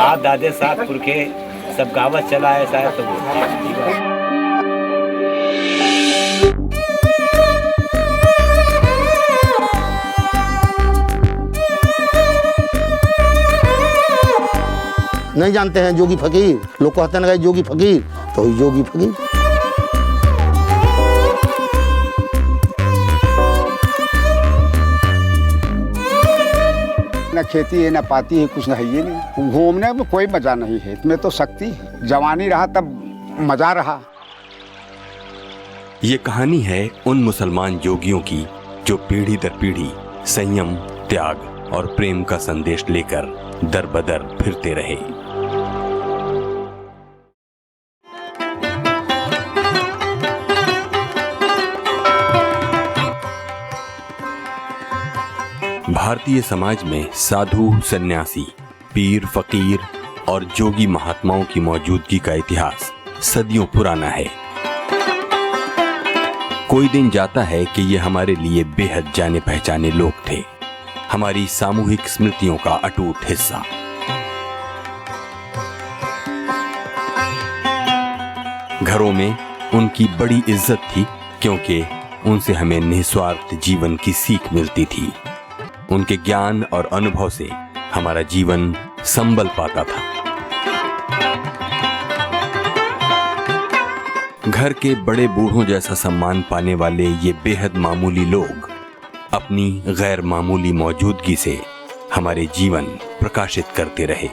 बाप दादे सात पुरखे सब गावत चला ऐसा है तो वो नहीं जानते हैं जोगी फकीर, लोग कहते हैं ना जोगी फकीर, तो जोगी फकीर। ना खेती है ना पाती है, कुछ ना है, ये नहीं। घूमने में कोई मजा नहीं है, इसमें तो शक्ति है। जवानी रहा तब मजा रहा। ये कहानी है उन मुसलमान योगियों की जो पीढ़ी दर पीढ़ी संयम, त्याग और प्रेम का संदेश लेकर दर बदर फिरते रहे। भारतीय समाज में साधु, सन्यासी, पीर, फकीर और जोगी महात्माओं की मौजूदगी का इतिहास सदियों पुराना है। कोई दिन जाता है कि ये हमारे लिए बेहद जाने पहचाने लोग थे, हमारी सामूहिक स्मृतियों का अटूट हिस्सा। घरों में उनकी बड़ी इज्जत थी क्योंकि उनसे हमें निस्वार्थ जीवन की सीख मिलती थी। उनके ज्ञान और अनुभव से हमारा जीवन संबल पाता था। घर के बड़े बूढ़ों जैसा सम्मान पाने वाले ये बेहद मामूली लोग अपनी गैर मामूली मौजूदगी से हमारे जीवन प्रकाशित करते रहे।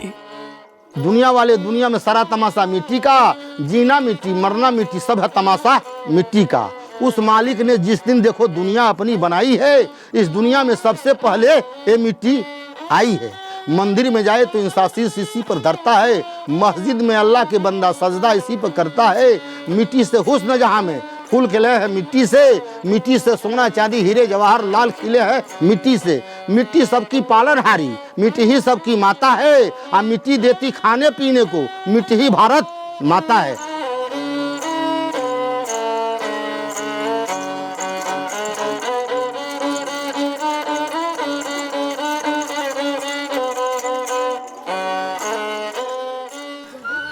दुनिया वाले दुनिया में सारा तमाशा मिट्टी का, जीना मिट्टी, मरना मिट्टी, सब है तमाशा मिट्टी का। उस मालिक ने जिस दिन देखो दुनिया अपनी बनाई है, इस दुनिया में सबसे पहले ये मिट्टी आई है। मंदिर में जाए तो इंसान शीश इसी पर धरता है, मस्जिद में अल्लाह के बंदा सजदा इसी पर करता है। मिट्टी से हुस्न जहाँ में फूल खिले हैं, मिट्टी से सोना चांदी हीरे जवाहर लाल खिले हैं मिट्टी से। मिट्टी सबकी पालनहारी, मिट्टी ही सबकी माता है, और मिट्टी देती खाने पीने को, मिट्टी ही भारत माता है।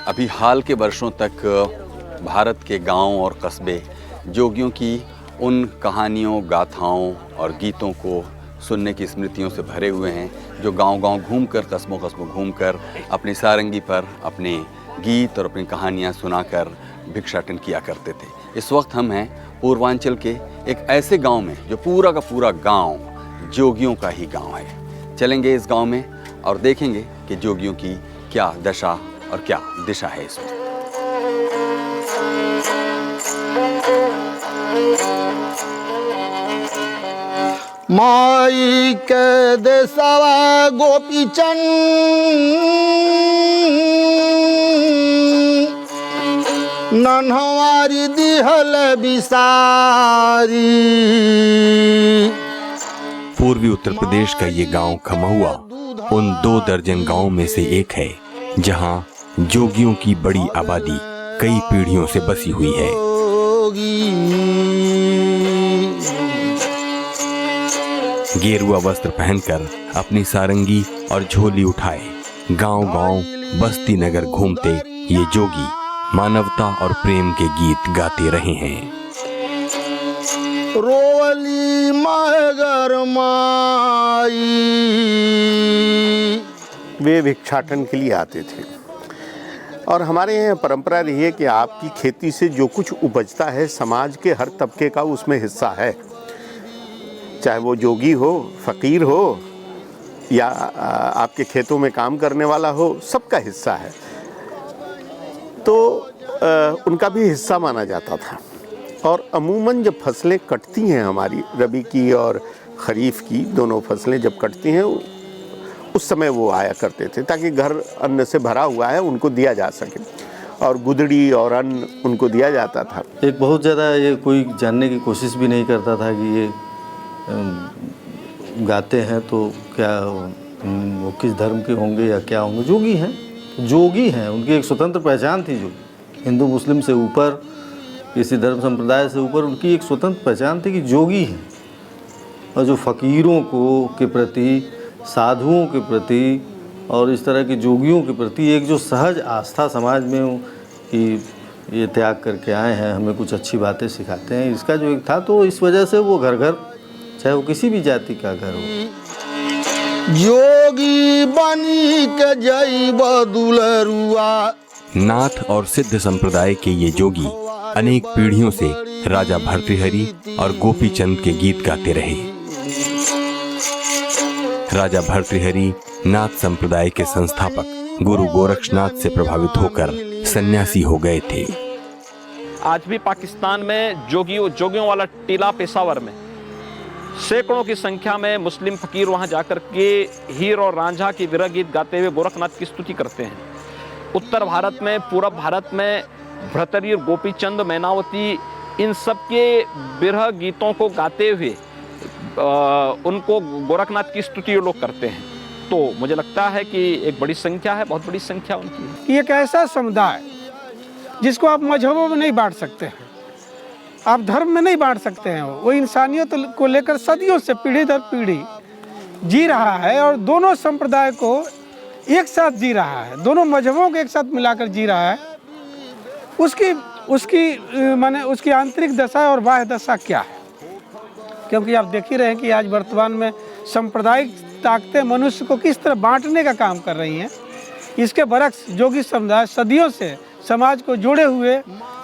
अभी हाल के वर्षों तक भारत के गांव और कस्बे जोगियों की उन कहानियों, गाथाओं और गीतों को सुनने की स्मृतियों से भरे हुए हैं, जो गांव-गांव घूमकर, कस्बों घूमकर अपनी सारंगी पर अपने गीत और अपनी कहानियां सुनाकर भिक्षाटन किया करते थे। इस वक्त हम हैं पूर्वांचल के एक ऐसे गांव में जो पूरा का पूरा गांव जोगियों का ही गांव है। चलेंगे इस गांव में और देखेंगे कि जोगियों की क्या दशा और क्या दिशा है इसमें। माई के देसवा गोपीचंद नन्हवारी दिहल बिसारी। पूर्वी उत्तर प्रदेश का ये गांव खमहुआ उन 2 दर्जन गांवों में से एक है जहां जोगियों की बड़ी आबादी कई पीढ़ियों से बसी हुई है। गेरुआ वस्त्र पहनकर अपनी सारंगी और झोली उठाए गांव-गांव, बस्ती नगर घूमते ये जोगी मानवता और प्रेम के गीत गाते रहे हैं। रोली मगर माई वे भिक्षाटन के लिए आते थे। और हमारे यहाँ परंपरा रही है कि आपकी खेती से जो कुछ उपजता है समाज के हर तबके का उसमें हिस्सा है, चाहे वो जोगी हो, फकीर हो या आपके खेतों में काम करने वाला हो, सबका हिस्सा है। तो उनका भी हिस्सा माना जाता था। और अमूमन जब फसलें कटती हैं हमारी, रबी की और खरीफ की दोनों फसलें जब कटती हैं, उस समय वो आया करते थे ताकि घर अन्न से भरा हुआ है उनको दिया जा सके, और गुदड़ी और अन्न उनको दिया जाता था। एक बहुत ज़्यादा ये कोई जानने की कोशिश भी नहीं करता था कि ये गाते हैं तो क्या वो किस धर्म के होंगे या क्या होंगे। जोगी हैं, उनकी एक स्वतंत्र पहचान थी। जो हिंदू मुस्लिम से ऊपर, किसी धर्म संप्रदाय से ऊपर उनकी एक स्वतंत्र पहचान थी कि जोगी हैं। और जो फ़कीरों को के प्रति, साधुओं के प्रति और इस तरह के जोगियों के प्रति एक जो सहज आस्था समाज में हो कि ये त्याग करके आए हैं, हमें कुछ अच्छी बातें सिखाते हैं, इसका जो एक था, तो इस वजह से वो घर घर, चाहे वो किसी भी जाति का घर हो। जोगी बनी के जैब दुलरुआ। नाथ और सिद्ध संप्रदाय के ये जोगी अनेक पीढ़ियों से राजा भर्तृहरि और गोपी चंद के गीत गाते रहे। राजा भर्तृहरि नाथ संप्रदाय के संस्थापक गुरु गोरक्षनाथ से प्रभावित होकर सन्यासी हो गए थे। आज भी पाकिस्तान में जोगियों वाला टीला पेशावर में सैकड़ों की संख्या में मुस्लिम फकीर वहां जाकर के हीर और रांझा की विरह गीत गाते हुए गोरखनाथ की स्तुति करते हैं। उत्तर भारत में, पूर्व भारत में भर्तृहरि और गोपीचंद, मैनावती, इन सब के विरह गीतों को गाते हुए उनको गोरखनाथ की स्तुति लोग करते हैं। तो मुझे लगता है कि एक बड़ी संख्या है, बहुत बड़ी संख्या उनकी है। कि एक ऐसा समुदाय जिसको आप मजहबों में नहीं बांट सकते हैं, आप धर्म में नहीं बांट सकते हैं, वो इंसानियत को लेकर सदियों से पीढ़ी दर पीढ़ी जी रहा है और दोनों संप्रदाय को एक साथ जी रहा है, दोनों मजहबों को एक साथ मिलाकर जी रहा है। उसकी आंतरिक दशा और बाह्य दशा क्या है? क्योंकि आप देख ही रहे हैं कि आज वर्तमान में सांप्रदायिक ताकतें मनुष्य को किस तरह बांटने का काम कर रही हैं। इसके बरक्स जोगी समुदाय सदियों से समाज को जोड़े हुए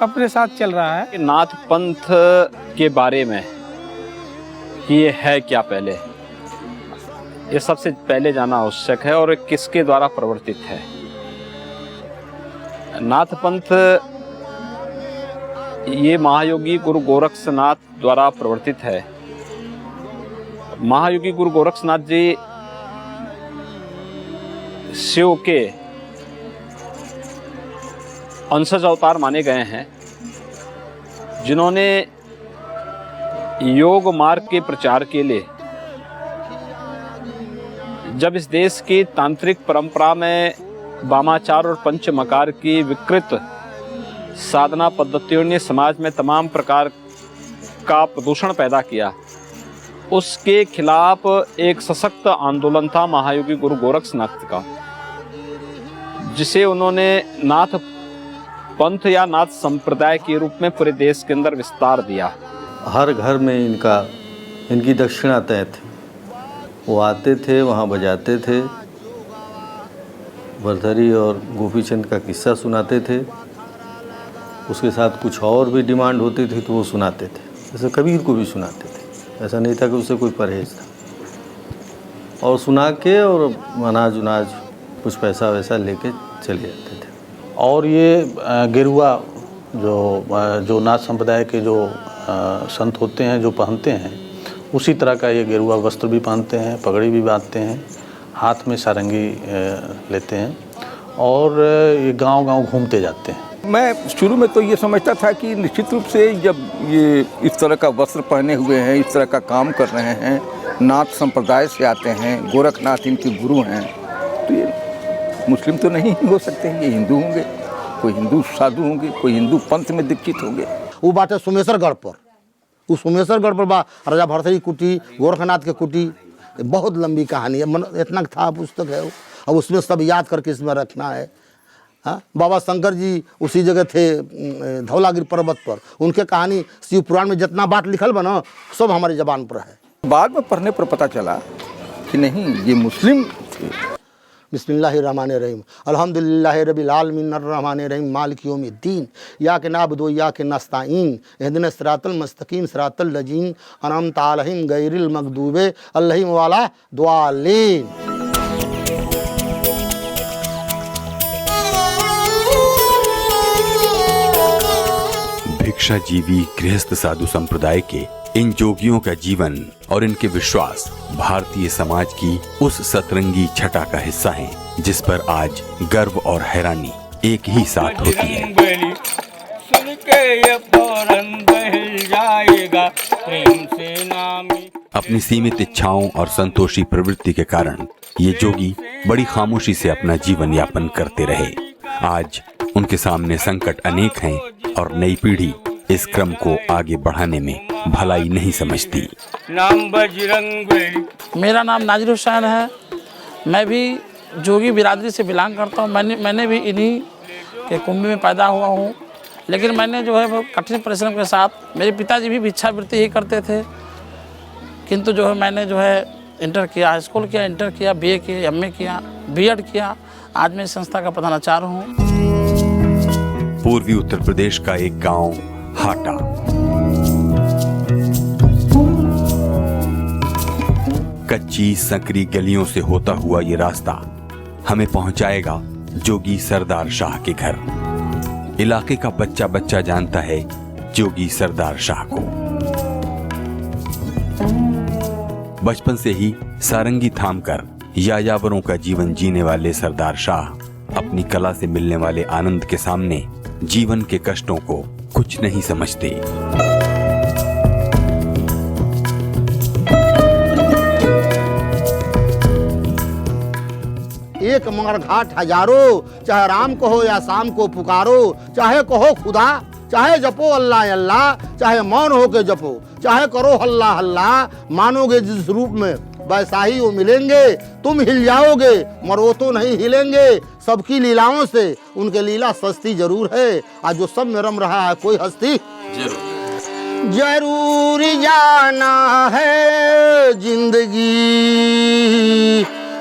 अपने साथ चल रहा है। नाथ पंथ के बारे में ये है क्या, पहले ये सबसे पहले जाना आवश्यक है, और किसके द्वारा प्रवर्तित है। नाथ पंथ ये महायोगी गुरु गोरक्षनाथ द्वारा प्रवर्तित है। महायोगी गुरु गोरक्षनाथ जी शिव के अंशज अवतार माने गए हैं, जिन्होंने योग मार्ग के प्रचार के लिए जब इस देश की तांत्रिक परंपरा में वामाचार और पंचमकार की विकृत साधना पद्धतियों ने समाज में तमाम प्रकार का प्रदूषण पैदा किया, उसके खिलाफ एक सशक्त आंदोलन था महायोगी गुरु गोरक्षनाथ का, जिसे उन्होंने नाथ पंथ या नाथ संप्रदाय के रूप में पूरे देश के अंदर विस्तार दिया। हर घर में इनकी दक्षिणा तय थी। वो आते थे, वहाँ बजाते थे, भर्तृहरि और गोपीचंद का किस्सा सुनाते थे, उसके साथ कुछ और भी डिमांड होती थी तो वो सुनाते थे। जैसे कबीर को भी सुनाते थे, ऐसा नहीं था कि उससे कोई परहेज था। और सुना के और अनाज कुछ पैसा वैसा लेके चले जाते थे। और ये गेरुआ जो नाथ संप्रदाय के जो संत होते हैं जो पहनते हैं, उसी तरह का ये गेरुआ वस्त्र भी पहनते हैं, पगड़ी भी बांधते हैं, हाथ में सारंगी लेते हैं और ये गांव-गांव घूमते जाते हैं। मैं शुरू में तो ये समझता था कि निश्चित रूप से जब ये इस तरह का वस्त्र पहने हुए हैं, इस तरह का काम कर रहे हैं, नाथ संप्रदाय से आते हैं, गोरखनाथ इनके गुरु हैं, तो ये मुस्लिम तो नहीं हो सकते, ये हिंदू होंगे, कोई हिंदू साधु होंगे, कोई हिंदू पंथ में दीक्षित होंगे। वो बात है सोमेश्वरगढ़ पर, उस सोमेश्वरगढ़ पर बा राजा भर्तृहरि कुटी, गोरखनाथ के कुटी, बहुत लंबी कहानी है, इतना था पुस्तक है वो, अब उसमें सब याद करके इसमें रखना है। हाँ, बाबा शंकर जी उसी जगह थे धौलागिरी पर्वत पर, उनके कहानी शिव पुराण में जितना बात लिखल बना सब हमारी जबान पर है। बाद में पढ़ने पर पता चला कि नहीं, ये मुस्लिम थे। बिस्मिल्लाहिर्रहमानिर्रहीम अल्हम्दुलिल्लाहि रब्बिल आलमीन अर्रहमानिर्रहीम मालिक यौमिद्दीन या के नाबुदु या के नस्ताईन इहदिनस सिरातल मुस्तकीम सिरातल लजीन अनअमता अलैहिम गैरिल मगदूबे अलैहिम वला दुआलीन। भिक्षाजीवी गृहस्थ साधु संप्रदाय के इन जोगियों का जीवन और इनके विश्वास भारतीय समाज की उस सतरंगी छटा का हिस्सा हैं, जिस पर आज गर्व और हैरानी एक ही साथ होती है। अपनी सीमित इच्छाओं और संतोषी प्रवृत्ति के कारण ये जोगी बड़ी खामोशी से अपना जीवन यापन करते रहे। आज उनके सामने संकट अनेक हैं और नई पीढ़ी इस क्रम को आगे बढ़ाने में भलाई नहीं समझती। मेरा नाम नाजिर हुसैन है। मैं भी जोगी बिरादरी से बिलोंग करता हूँ। मैंने भी इन्हीं के कुंभ में पैदा हुआ हूँ। लेकिन मैंने जो है वो कठिन परिश्रम के साथ, मेरे पिताजी भी भिक्षावृत्ति ही करते थे, किंतु जो है मैंने जो है इंटर किया, हाई स्कूल किया, इंटर किया, बीए किया, एमए किया, बीएड किया। आज मैं इस संस्था का प्रधानाचार्य हूँ। पूर्वी उत्तर प्रदेश का एक गांव हाटा। कच्ची संकरी गलियों से होता हुआ ये रास्ता हमें पहुंचाएगा जोगी सरदार शाह के घर। इलाके का बच्चा बच्चा जानता है जोगी सरदार शाह को। बचपन से ही सारंगी थामकर यायावरों का जीवन जीने वाले सरदार शाह अपनी कला से मिलने वाले आनंद के सामने जीवन के कष्टों को कुछ नहीं समझते। एक मगर घाट हजारों, चाहे राम कहो या शाम को पुकारो, चाहे कहो खुदा, चाहे जपो अल्लाह अल्लाह, चाहे मौन हो के जपो, चाहे करो हल्ला हल्ला, मानोगे जिस रूप में वैसा ही वो मिलेंगे। तुम हिल जाओगे मगर वो तो नहीं हिलेंगे। सबकी लीलाओं से उनके लीला सस्ती जरूर है, आज जो सब में रम रहा है कोई हस्ती जरूर जाना है। जिंदगी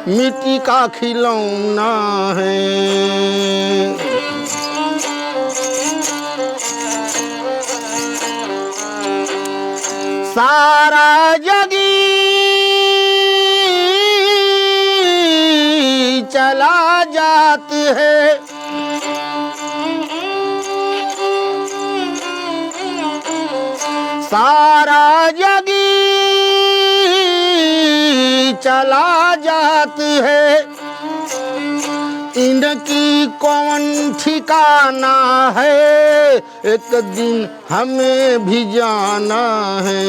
मिट्टी का खिलौना है। सारा जगी चला जात है, सारा जगी चला जात है। इनकी कौन ठिकाना है, एक दिन हमें भी जाना है।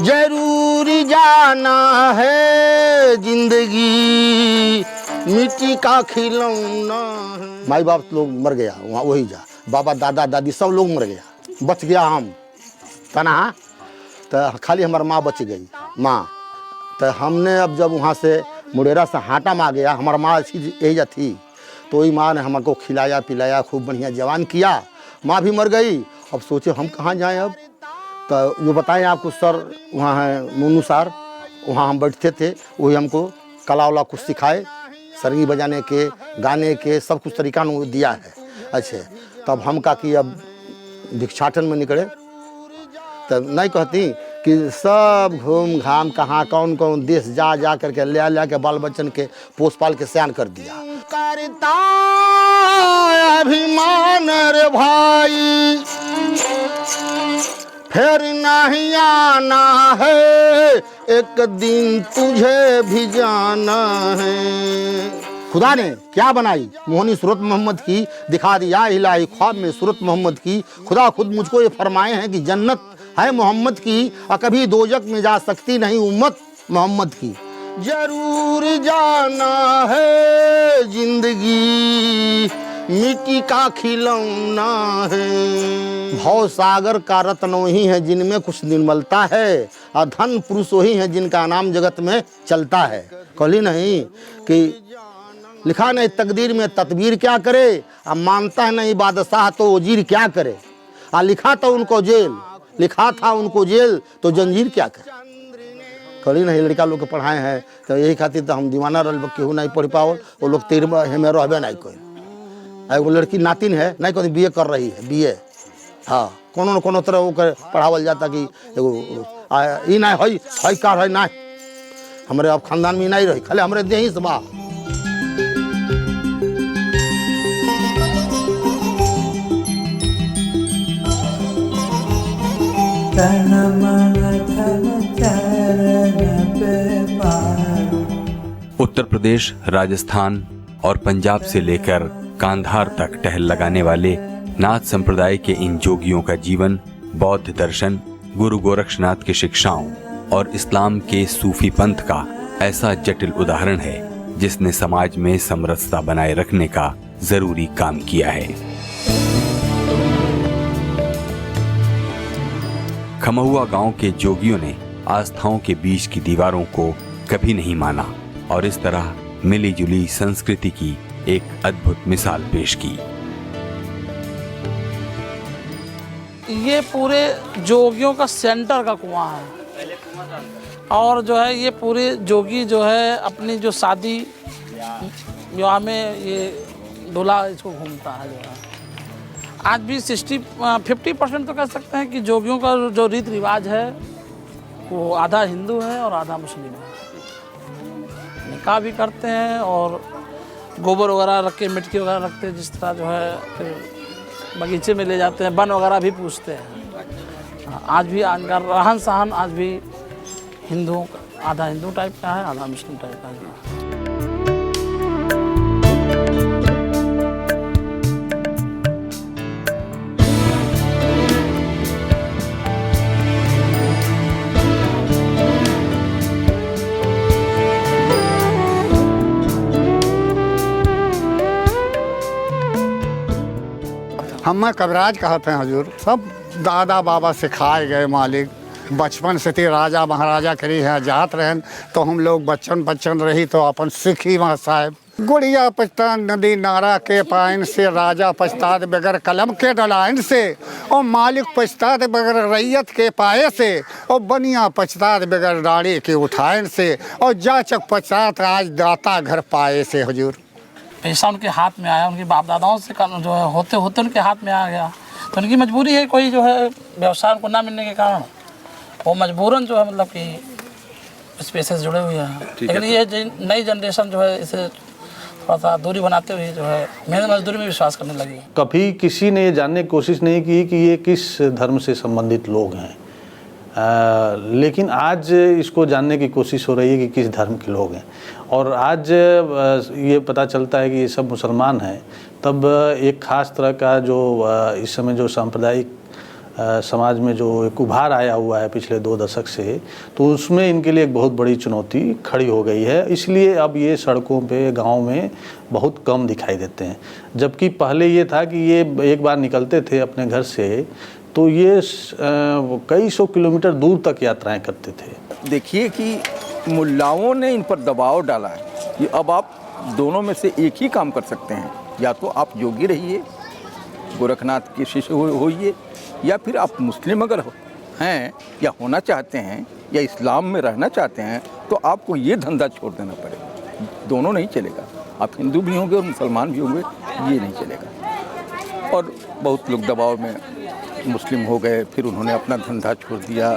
जरूरी जाना है, जिंदगी मिट्टी का खिलौना है। माई बाप लोग मर गया वहाँ, वही जा बाबा दादा दादी सब लोग मर गया, बच गया हम तना, तो खाली हमारी माँ बच गई माँ। तो हमने अब जब वहाँ से मुडेरा से हाटा में आ गया, हमारा माँ यही थी, तो वही माँ ने हमको खिलाया पिलाया, खूब बढ़िया जवान किया। माँ भी मर गई, अब सोचे हम कहाँ जाएं अब। तो जो बताएं आपको सर वहाँ है मुन्नू सर, वहाँ हम बैठते थे, वही हमको कला वाला कुछ सिखाए, सरगी बजाने के, गाने के, सब कुछ तरीका ने दिया है। अच्छा, तब हम का कि अब भिक्षाटन में निकले, तब नहीं कहती कि सब घूम घाम कहाँ कौन कौन देश जा जा करके ले के बाल बच्चन के पोस पाल के सयान कर दिया। करता अभिमान रे भाई, फिर नहीं आना है, एक दिन तुझे भी जाना है। खुदा ने क्या बनाई मोहनी सूरत मोहम्मद की, दिखा दिया इलाही ख्वाब में सूरत मोहम्मद की। खुदा खुद मुझको ये फरमाए हैं कि जन्नत है मोहम्मद की, और कभी दोजक में जा सकती नहीं उम्मत मोहम्मद की। जरूर जाना है, जिंदगी मिट्टी का खिलौना है। भव सागर का रत्न वही है जिनमें कुछ निर्मलता है, और धन पुरुष वही है जिनका नाम जगत में चलता है। कहली नहीं कि लिखा नहीं तकदीर में तदबीर क्या करे, अब मानता है नहीं बादशाह तो वजीर क्या करे। लिखा था उनको जेल, लिखा था उनको जेल, तो जंजीर क्या करे। कहली नहीं लड़का लोग के पढ़ाए हैं, तो यही खातिर तो हम दीवाना रल केहू नहीं पढ़ पाओ, वो लोग 13 में रहबे नहीं कोई। एगो लड़की नातिन है, नहीं कहती बीए कर रही है, बीए। हाँ, कोनो न कोनो तरह वो पढ़ावल जाता कि एगो ई नहीं है कार है ना, हमारे अब खानदान में नहीं रही, खाली हमारे देही से बा। उत्तर प्रदेश, राजस्थान और पंजाब से लेकर कांधार तक टहल लगाने वाले नाथ संप्रदाय के इन जोगियों का जीवन बौद्ध दर्शन, गुरु गोरक्षनाथ की शिक्षाओं और इस्लाम के सूफी पंथ का ऐसा जटिल उदाहरण है जिसने समाज में समरसता बनाए रखने का जरूरी काम किया है। खमहुआ गांव के जोगियों ने आस्थाओं के बीच की दीवारों को कभी नहीं माना और इस तरह मिलीजुली संस्कृति की एक अद्भुत मिसाल पेश की। ये पूरे जोगियों का सेंटर का कुआं है और जो है ये पूरे जोगी जो है अपनी जो शादी विवाह में ये दूल्हा इसको घूमता है। जो है आज भी 50% तो कह सकते हैं कि जोगियों का जो रीति रिवाज है वो आधा हिंदू है और आधा मुस्लिम है। निकाह भी करते हैं और गोबर वगैरह रख के मिट्टी वगैरह रखते हैं, जिस तरह जो है फिर बगीचे में ले जाते हैं, वन वगैरह भी पूछते हैं। आज भी रहन सहन आज भी हिंदुओं का आधा हिंदू टाइप का है, आधा मुस्लिम टाइप का है। हम कविराज कहते हैं हजूर, सब दादा बाबा सिखाए गए मालिक। बचपन से ती राजा महाराजा करी है जात रहन, तो हम लोग बच्चन रही तो अपन सीखी वहाँ साहब। गुड़िया पछता नदी नारा के पाइन से, राजा पछतात बगैर कलम के डलाइन से, और मालिक पछतात बगैर रैयत के पाए से, और बनिया पछतात बगैर डाड़ी के उठाइन से, और जाचक पछतात आज दाता घर पाए से हजूर। पैसा उनके हाथ में आया, उनके बाप दादाओं से जो है होते होते उनके हाथ में आ गया, तो उनकी मजबूरी है कोई जो है व्यवसाय को ना मिलने के कारण वो मजबूरन जो है मतलब कि इस पेशे से जुड़े हुए हैं। लेकिन ये नई जनरेशन जो है इसे थोड़ा सा दूरी बनाते हुए जो है मेहनत मजदूरी में विश्वास करने लगी। कभी किसी ने ये जानने की कोशिश नहीं की कि ये किस धर्म से संबंधित लोग हैं, लेकिन आज इसको जानने की कोशिश हो रही है कि किस धर्म के लोग हैं। और आज ये पता चलता है कि ये सब मुसलमान हैं, तब एक ख़ास तरह का जो इस समय जो सांप्रदायिक समाज में जो एक उभार आया हुआ है पिछले 2 दशक से, तो उसमें इनके लिए एक बहुत बड़ी चुनौती खड़ी हो गई है। इसलिए अब ये सड़कों पे गांव में बहुत कम दिखाई देते हैं, जबकि पहले ये था कि ये एक बार निकलते थे अपने घर से तो ये कई सौ किलोमीटर दूर तक यात्राएं करते थे। देखिए कि मुल्लाओं ने इन पर दबाव डाला है कि अब आप दोनों में से एक ही काम कर सकते हैं, या तो आप योगी रहिए, गोरखनाथ के शिष्य होइए, या फिर आप मुस्लिम अगर हैं या होना चाहते हैं या इस्लाम में रहना चाहते हैं तो आपको ये धंधा छोड़ देना पड़ेगा। दोनों नहीं चलेगा, आप हिंदू भी होंगे और मुसलमान भी होंगे, ये नहीं चलेगा। और बहुत लोग दबाव में मुस्लिम हो गए, फिर उन्होंने अपना धंधा छोड़ दिया।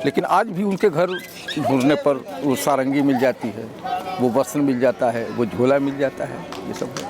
लेकिन आज भी उनके घर ढूंढने पर वो सारंगी मिल जाती है, वो वस्त्र मिल जाता है, वो झोला मिल जाता है, ये सब है।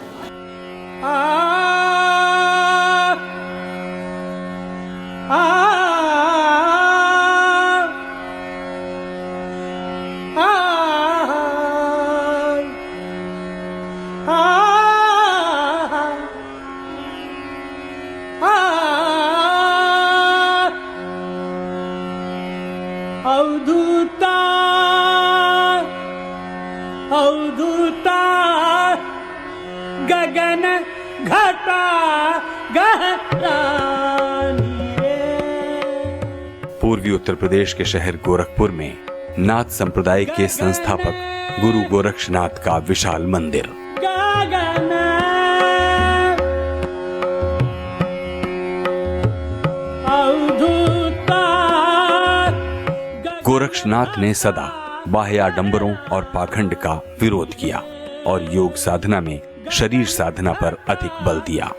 अवधूता गगन घटा पूर्वी उत्तर प्रदेश के शहर गोरखपुर में नाथ संप्रदाय के संस्थापक गुरु गोरक्षनाथ का विशाल मंदिर। गोरक्षनाथ ने सदा बाह्य आडंबरों और पाखंड का विरोध किया और योग साधना में शरीर साधना पर अधिक बल दिया।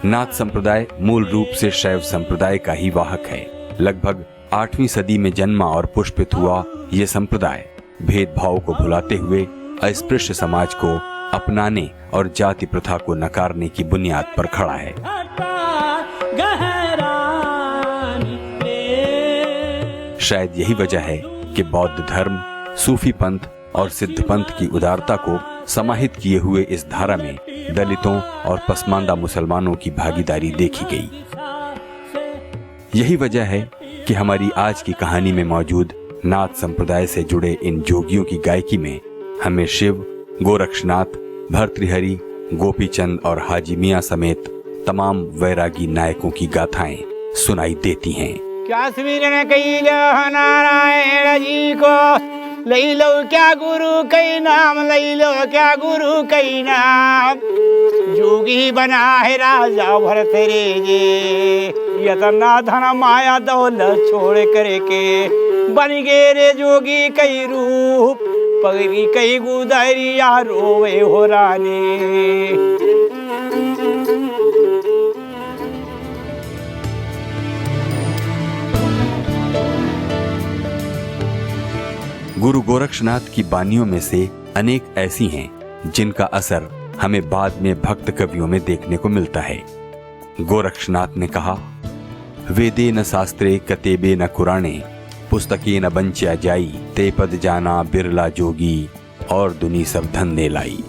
नाथ संप्रदाय मूल रूप से शैव संप्रदाय का ही वाहक है। लगभग 8वीं सदी में जन्मा और पुष्पित हुआ ये संप्रदाय भेदभाव को भुलाते हुए अस्पृश्य समाज को अपनाने और जाति प्रथा को नकारने की बुनियाद पर खड़ा है। शायद यही वजह है कि बौद्ध धर्म, सूफी पंथ और सिद्ध पंथ की उदारता को समाहित किए हुए इस धारा में दलितों और पसमानदा मुसलमानों की भागीदारी देखी गई। यही वजह है कि हमारी आज की कहानी में मौजूद नाथ संप्रदाय से जुड़े इन जोगियों की गायकी में हमें शिव, गोरक्षनाथ, भर्तृहरि, गोपीचंद और हाजी मियां समेत तमाम वैरागी नायकों की गाथाएं सुनाई देती हैं। क्या स्वीर ने कही जो नारायण जी को लई लो क्या गुरु कई नाम, लई लो क्या गुरु कई नाम। जोगी बना है राजा भरत रे जे, यतना धन माया दौलत छोड़ करके बन गे रे जोगी कई रूप, पगड़ी कई गुदरिया रोवे हो रानी। गुरु गोरक्षनाथ की बानियों में से अनेक ऐसी हैं जिनका असर हमें बाद में भक्त कवियों में देखने को मिलता है। गोरक्षनाथ ने कहा, वेदे न शास्त्रे कतेबे न कुराने, पुस्तके न बंच्या जाई, ते पद जाना बिरला जोगी, और दुनी सब धंधे लाई।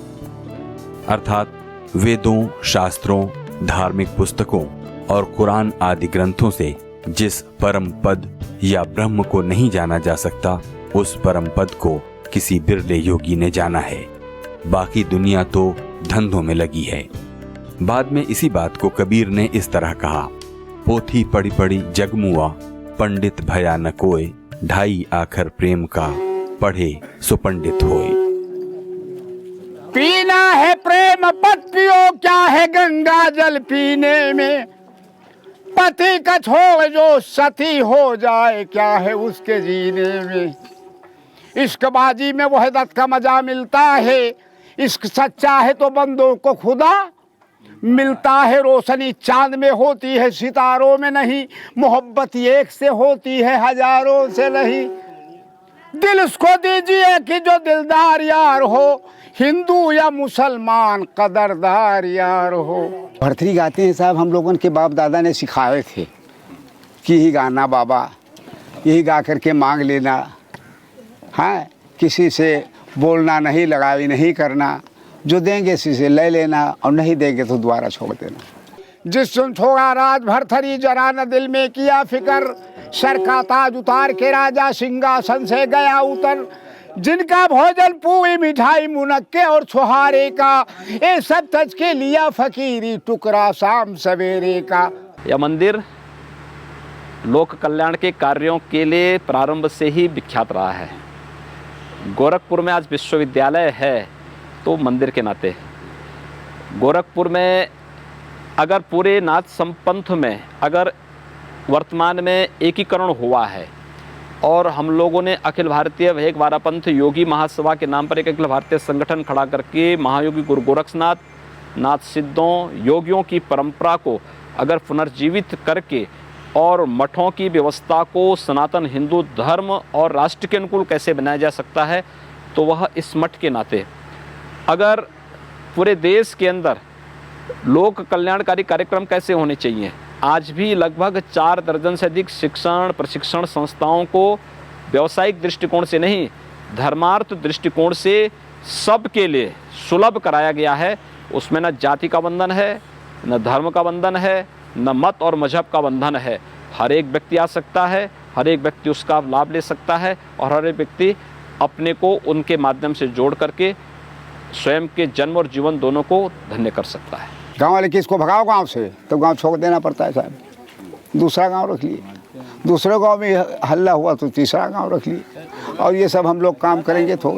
अर्थात वेदों, शास्त्रों, धार्मिक पुस्तकों और कुरान आदि ग्रंथों से जिस परम पद या ब्रह्म को नहीं जाना जा सकता, उस परम पद को किसी बिरले योगी ने जाना है। बाकी दुनिया तो धंधों में लगी है। बाद में इसी बात को कबीर ने इस तरह कहा, पोथी पढ़ी पढ़ी जगमुआ, पंडित भया न कोय, ढाई आखर प्रेम का, पढ़े सो पंडित होए। पीना है प्रेम पत पियो, क्या है गंगा जल पीने में। पति का छोड़ जो सती हो जाए, क्या है उसके जीने में। इश्कबाजी में वहदत का मजा मिलता है, इश्क सच्चा है तो बंदों को खुदा मिलता है। रोशनी चांद में होती है सितारों में नहीं, मोहब्बत एक से होती है हजारों से नहीं। दिल उसको दीजिए कि जो दिलदार यार हो, हिंदू या मुसलमान कदरदार यार हो। भरथरी गाते हैं साहब, हम लोगों के बाप दादा ने सिखाए थे कि यही गाना बाबा, यही गा करके मांग लेना। हाँ, किसी से बोलना नहीं, लगावी नहीं करना, जो देंगे इसी से ले लेना, और नहीं देंगे तो दोबारा छोड़ देना। जिस सुन छोड़ा राज भरथरी, जरा न दिल में किया फिकर। सर का ताज उतार के राजा सिंहासन से गया उतर। जिनका भोजन पूरी मिठाई मुनक्के और छुहारे का, ये सब तज के लिया फकीरी टुकड़ा शाम सवेरे का। यह मंदिर लोक कल्याण के कार्यों के लिए प्रारंभ से ही विख्यात रहा है। गोरखपुर में आज विश्वविद्यालय है तो मंदिर के नाते। गोरखपुर में अगर पूरे नाथ संपंथ में अगर वर्तमान में एकीकरण हुआ है, और हम लोगों ने अखिल भारतीय वेग वारापंथ योगी महासभा के नाम पर एक अखिल भारतीय संगठन खड़ा करके महायोगी गुरु गोरक्षनाथ, नाथ सिद्धों, योगियों की परंपरा को अगर पुनर्जीवित करके और मठों की व्यवस्था को सनातन हिंदू धर्म और राष्ट्र के अनुकूल कैसे बनाया जा सकता है, तो वह इस मठ के नाते अगर पूरे देश के अंदर लोक कल्याणकारी कार्यक्रम कैसे होने चाहिए। आज भी लगभग 4 दर्जन से अधिक शिक्षण प्रशिक्षण संस्थाओं को व्यावसायिक दृष्टिकोण से नहीं, धर्मार्थ दृष्टिकोण से सबके लिए सुलभ कराया गया है। उसमें न जाति का बंधन है, न धर्म का बंधन है, न मत और मजहब का बंधन है। हर एक व्यक्ति आ सकता है, हर एक व्यक्ति उसका लाभ ले सकता है, और हर एक व्यक्ति अपने को उनके माध्यम से जोड़ करके स्वयं के जन्म और जीवन दोनों को धन्य कर सकता है। गांव वाले किसको भगाओ गांव से, तो गांव छोड़ देना पड़ता है साहब, दूसरा गांव रख लिए। दूसरे गांव में हल्ला हुआ तो तीसरा गांव रख लिए, और ये सब हम लोग काम करेंगे तो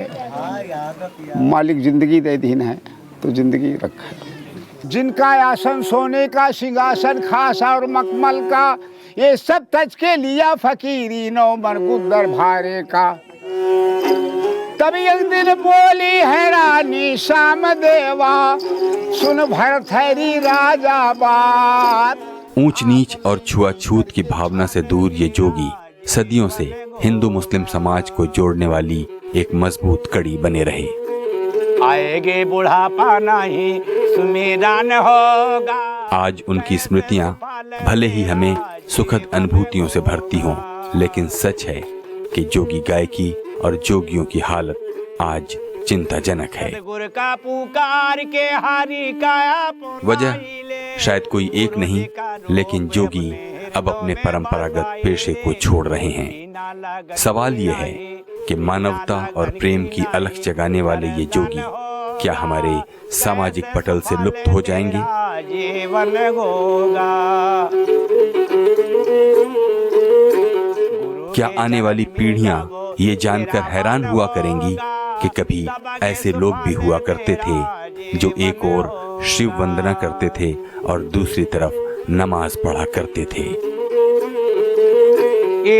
मालिक जिंदगी दे दीन है तो जिंदगी रखे। जिनका आसन सोने का, सिंहासन खास और मखमल का, ये सब तज के लिया फकीरी नौ मन गुदर भारे का। तभी एक दिन बोली है रानी श्याम देवा, सुन भरथरी राजा बात। ऊंच नीच और छुआछूत की भावना से दूर ये जोगी सदियों से हिंदू मुस्लिम समाज को जोड़ने वाली एक मजबूत कड़ी बने रहे। आएगे बुढ़ापा नहीं सुमेरान होगा। आज उनकी स्मृतियां भले ही हमें सुखद अनुभूतियों से भरती हों, लेकिन सच है कि जोगी गायकी और जोगियों की हालत आज चिंताजनक है। वजह शायद कोई एक नहीं, लेकिन जोगी अब अपने परंपरागत पेशे को छोड़ रहे हैं। सवाल ये है कि मानवता और प्रेम की अलख जगाने वाले ये जोगी क्या हमारे सामाजिक पटल से लुप्त हो जाएंगे? क्या आने वाली पीढ़ियां ये जानकर हैरान हुआ करेंगी कि कभी ऐसे लोग भी हुआ करते थे जो एक ओर शिव वंदना करते थे और दूसरी तरफ नमाज पढ़ा करते थे।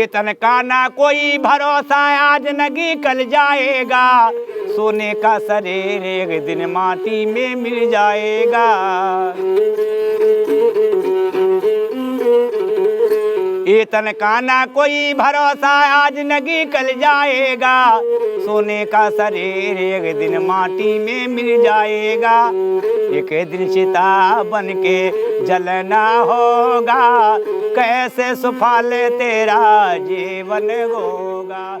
तन का ना कोई भरोसा, आज नगी कल जाएगा, सोने का शरीर एक दिन माटी में मिल जाएगा। तन का ना कोई भरोसा, आज नगी कल जाएगा, सोने का शरीर एक दिन माटी में मिल जाएगा। एक दिन चिता बन के जलना होगा, कैसे सुफल तेरा जीवन होगा।